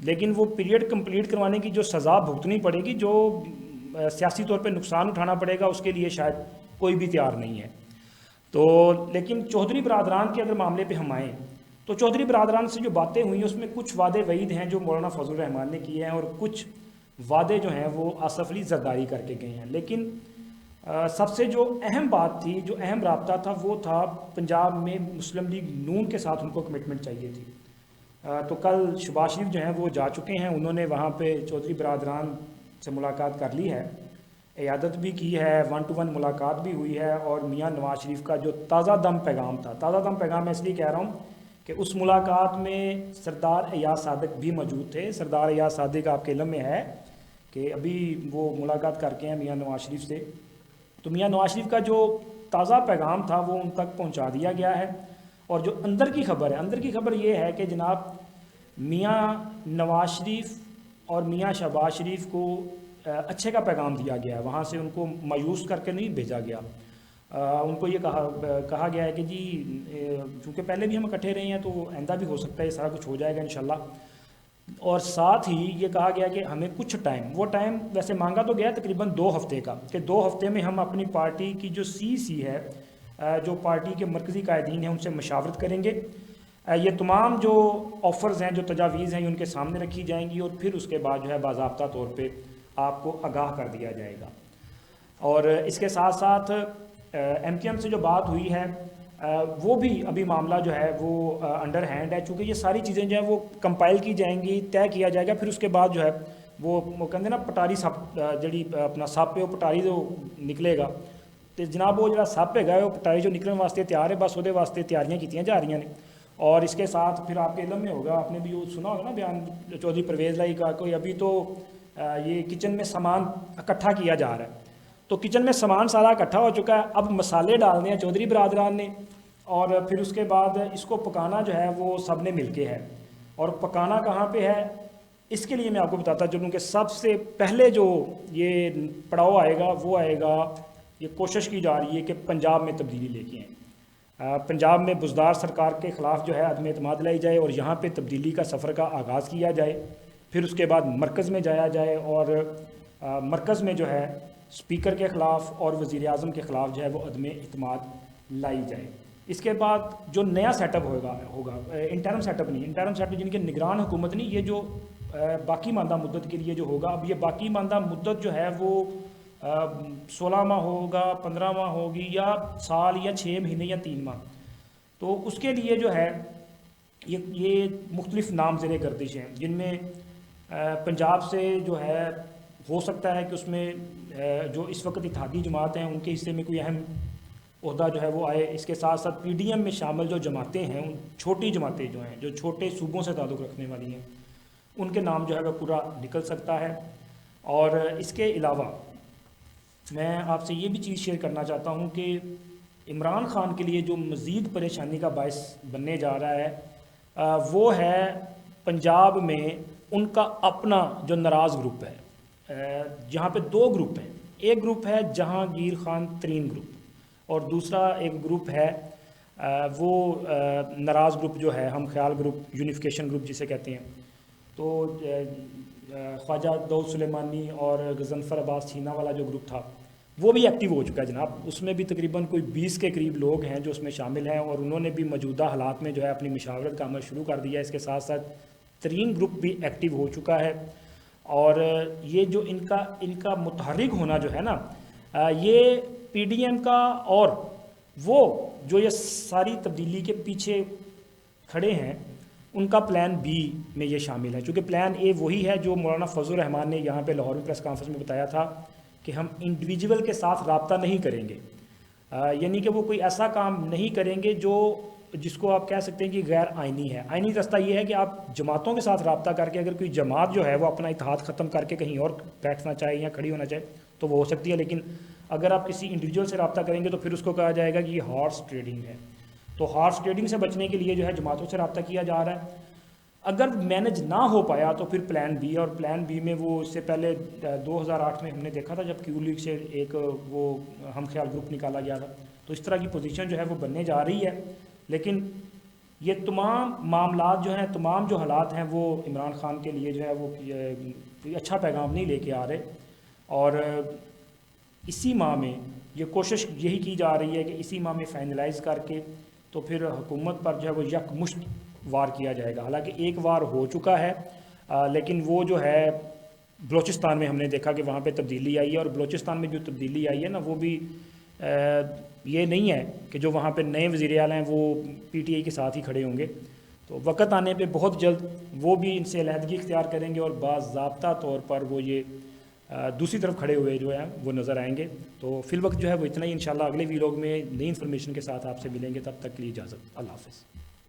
لیکن وہ period complete کروانے کی جو سزا بھگتنی پڑے گی، جو سیاسی طور پہ نقصان اٹھانا پڑے گا، اس کے لیے شاید کوئی بھی تیار نہیں ہے۔ تو لیکن چودھری برادران کے اگر معاملے پہ ہم آئیں تو چودھری برادران سے جو باتیں ہوئی اس میں کچھ وعدے وعید ہیں جو مولانا فضل الرحمان نے کیے ہیں، اور کچھ وعدے جو ہیں وہ آصف علی زرداری کر کے گئے ہیں۔ لیکن سب سے جو اہم بات تھی، جو اہم رابطہ تھا، وہ تھا پنجاب میں مسلم لیگ نون کے ساتھ ان کو کمٹمنٹ چاہیے تھی۔ تو کل شہباز شریف جو ہیں وہ جا چکے ہیں، انہوں نے وہاں پہ چودھری برادران سے ملاقات کر لی ہے، عیادت بھی کی ہے، 1 to 1 ملاقات بھی ہوئی ہے، اور میاں نواز شریف کا جو تازہ دم پیغام تھا، تازہ دم پیغام میں اس لیے کہہ رہا ہوں کہ اس ملاقات میں سردار ایاز صادق بھی موجود تھے۔ سردار ایاز صادق آپ کے علم میں ہے کہ ابھی وہ ملاقات کر کے ہیں میاں نواز شریف سے، تو میاں نواز شریف کا جو تازہ پیغام تھا وہ ان تک پہنچا دیا گیا ہے۔ اور جو اندر کی خبر ہے، اندر کی خبر یہ ہے کہ جناب میاں نواز شریف اور میاں شہباز شریف کو اچھے کا پیغام دیا گیا ہے، وہاں سے ان کو مایوس کر کے نہیں بھیجا گیا۔ ان کو یہ کہا گیا ہے کہ جی چونکہ پہلے بھی ہم اکٹھے رہے ہیں تو آئندہ بھی ہو سکتا ہے، یہ سارا کچھ ہو جائے گا انشاءاللہ۔ اور ساتھ ہی یہ کہا گیا کہ ہمیں کچھ ٹائم، وہ ٹائم ویسے مانگا تو گیا تقریباً 2 ہفتے کا، کہ 2 ہفتے میں ہم اپنی پارٹی کی جو سی ہے، جو پارٹی کے مرکزی قائدین ہیں، ان سے مشاورت کریں گے۔ یہ تمام جو آفرز ہیں، جو تجاویز ہیں، یہ ان کے سامنے رکھی جائیں گی، اور پھر اس کے بعد جو ہے باضابطہ طور پہ آپ کو آگاہ کر دیا جائے گا۔ اور اس کے ساتھ ساتھ ایم کیو ایم سے جو بات ہوئی ہے وہ بھی ابھی معاملہ جو ہے وہ انڈر ہینڈ ہے، چونکہ یہ ساری چیزیں جو ہیں وہ کمپائل کی جائیں گی، طے کیا جائے گا، پھر اس کے بعد جو ہے وہ کہتے ہیں نا پٹاری سپ، جڑی اپنا سپ ہے وہ پٹاری جو نکلے گا، تو جناب وہ جڑا سپ ہے وہ پٹاری جو نکلنے واسطے تیار ہے، بس وہ واسطے تیاریاں کیتیاں جا رہی ہیں۔ اور اس کے ساتھ پھر آپ کے علم میں ہوگا، آپ نے بھی وہ سنا ہوگا نا بیان چودھری پرویز لائی کا، کوئی ابھی تو یہ کچن میں سامان اکٹھا کیا جا رہا ہے، تو کچن میں سامان سارا اکٹھا ہو چکا ہے، اب مسالے ڈالنے ہیں چودھری برادران نے، اور پھر اس کے بعد اس کو پکانا جو ہے وہ سب نے مل کے ہے۔ اور پکانا کہاں پہ ہے اس کے لیے میں آپ کو بتاتا چلوں کہ سب سے پہلے جو یہ پڑاؤ آئے گا وہ آئے گا، یہ کوشش کی جا رہی ہے کہ پنجاب میں تبدیلی لے کے آئیں، پنجاب میں بزدار سرکار کے خلاف جو ہے عدم اعتماد لائی جائے، اور یہاں پہ تبدیلی کا سفر کا آغاز کیا جائے، پھر اس کے بعد مرکز میں جایا جائے، اور مرکز میں جو ہے اسپیکر کے خلاف اور وزیر اعظم کے خلاف جو ہے وہ عدم اعتماد لائی جائے۔ اس کے بعد جو نیا سیٹ اپ ہوگا انٹرم سیٹ اپ نہیں، انٹرم سیٹ اپ جن کے نگران حکومت نہیں، یہ جو باقی ماندہ مدت کے لیے جو ہوگا، اب یہ باقی ماندہ مدت جو ہے وہ 16 ماہ ہوگا، 15 ماہ ہوگی، یا سال، یا 6 مہینے، یا 3 ماہ، تو اس کے لیے جو ہے یہ مختلف نام زیر گردش ہیں، جن میں پنجاب سے جو ہے ہو سکتا ہے کہ اس میں جو اس وقت اتحادی جماعت ہیں ان کے حصے میں کوئی اہم عہدہ جو ہے وہ آئے۔ اس کے ساتھ ساتھ پی ڈی ایم میں شامل جو جماعتیں ہیں، ان چھوٹی جماعتیں جو ہیں، جو چھوٹے صوبوں سے تعلق رکھنے والی ہیں، ان کے نام جو ہے وہ پورا نکل سکتا ہے۔ اور اس کے علاوہ میں آپ سے یہ بھی چیز شیئر کرنا چاہتا ہوں کہ عمران خان کے لیے جو مزید پریشانی کا باعث بننے جا رہا ہے وہ ہے پنجاب میں ان کا اپنا جو ناراض گروپ ہے، جہاں پہ 2 گروپ ہیں، ایک گروپ ہے جہانگیر خان ترین گروپ، اور دوسرا ایک گروپ ہے وہ ناراض گروپ جو ہے ہم خیال گروپ، یونیفیکیشن گروپ جسے کہتے ہیں۔ تو خواجہ داؤد سلیمانی اور غضنفر عباس چھینا والا جو گروپ تھا وہ بھی ایکٹیو ہو چکا ہے جناب، اس میں بھی تقریباً کوئی 20 کے قریب لوگ ہیں جو اس میں شامل ہیں، اور انہوں نے بھی موجودہ حالات میں جو ہے اپنی مشاورت کا عمل شروع کر دیا ہے۔ اس کے ساتھ ساتھ ترین گروپ بھی ایکٹیو ہو چکا ہے، اور یہ جو ان کا متحرک ہونا جو ہے نا، یہ پی ڈی ایم کا اور وہ جو یہ ساری تبدیلی کے پیچھے کھڑے ہیں ان کا پلان بی میں یہ شامل ہے، چونکہ پلان اے وہی ہے جو مولانا فضل الرحمان نے یہاں پہ لاہور میں پریس کانفرنس میں بتایا تھا کہ ہم انڈیویجول کے ساتھ رابطہ نہیں کریں گے، یعنی کہ وہ کوئی ایسا کام نہیں کریں گے جس کو آپ کہہ سکتے ہیں کہ غیر آئینی ہے۔ آئینی راستہ یہ ہے کہ آپ جماعتوں کے ساتھ رابطہ کر کے اگر کوئی جماعت جو ہے وہ اپنا اتحاد ختم کر کے کہیں اور بیٹھنا چاہے یا کھڑی ہونا چاہے تو وہ ہو سکتی ہے، لیکن اگر آپ کسی انڈیویجول سے رابطہ کریں گے تو پھر اس کو کہا جائے گا کہ یہ ہارس ٹریڈنگ ہے۔ تو ہارس ٹریڈنگ سے بچنے کے لیے جو ہے جماعتوں سے رابطہ کیا جا رہا ہے۔ اگر مینج نہ ہو پایا تو پھر پلان بی، اور پلان بی میں وہ اس سے پہلے 2008 میں ہم نے دیکھا تھا جب کیو لیگ سے ایک وہ ہم خیال گروپ نکالا گیا تھا، تو اس طرح کی پوزیشن جو ہے وہ بننے جا رہی ہے۔ لیکن یہ تمام معاملات جو ہیں، تمام جو حالات ہیں، وہ عمران خان کے لیے جو ہے وہ کوئی اچھا پیغام نہیں لے کے آ رہے، اور اسی ماہ میں یہ کوشش یہی کی جا رہی ہے کہ اسی ماہ میں فائنلائز کر کے تو پھر حکومت پر جو ہے وہ یک مشت وار کیا جائے گا۔ حالانکہ ایک وار ہو چکا ہے، لیکن وہ جو ہے بلوچستان میں ہم نے دیکھا کہ وہاں پہ تبدیلی آئی ہے، اور بلوچستان میں جو تبدیلی آئی ہے نا، وہ بھی یہ نہیں ہے کہ جو وہاں پہ نئے وزیر اعلیٰ ہیں وہ پی ٹی آئی کے ساتھ ہی کھڑے ہوں گے۔ تو وقت آنے پہ بہت جلد وہ بھی ان سے علیحدگی اختیار کریں گے، اور باضابطہ طور پر وہ یہ دوسری طرف کھڑے ہوئے جو ہیں وہ نظر آئیں گے۔ تو فی الوقت جو ہے وہ اتنا ہی، انشاءاللہ اگلے ویلاگ میں نئی انفارمیشن کے ساتھ آپ سے ملیں گے، تب تک کے لیے اجازت، اللہ حافظ۔